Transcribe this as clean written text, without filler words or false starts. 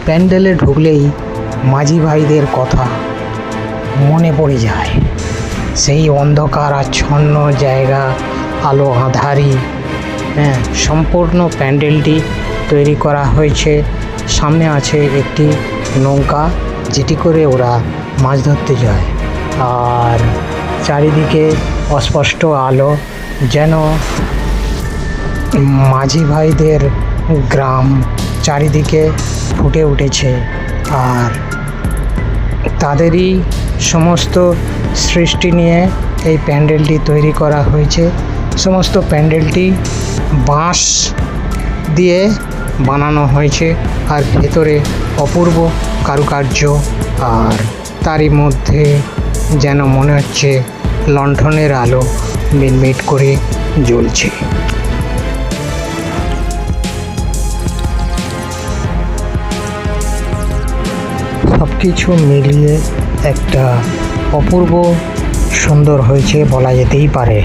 প্যান্ডেলে ঢুকলেই মাঝি ভাইদের কথা মনে পড়ে যায়। সেই অন্ধকার আচ্ছন্ন জায়গা, আলো আঁধারি, সম্পূর্ণ প্যান্ডেলটি তৈরি করা হয়েছে। সামনে আছে একটি নৌকা, যেটি করে ওরা মাছ ধরতে যায়। আর চারিদিকে অস্পষ্ট আলো, যেন মাঝি ভাইদের গ্রাম চারিদিকে ফুটে উঠেছে। আর তাদেরই সমস্ত সৃষ্টি নিয়ে এই প্যান্ডেলটি তৈরি করা হয়েছে। সমস্ত প্যান্ডেলটি বাঁশ দিয়ে বানানো হয়েছে, আর ভেতরে অপূর্ব কারুকার্য। আর তারই মধ্যে যেন মনে হচ্ছে লণ্ঠনের আলো মিটমিট করে জ্বলছে। সব কিছু মিলিয়ে একটা অপূর্ব সুন্দর হয়েছে বলা যেতেই পারে।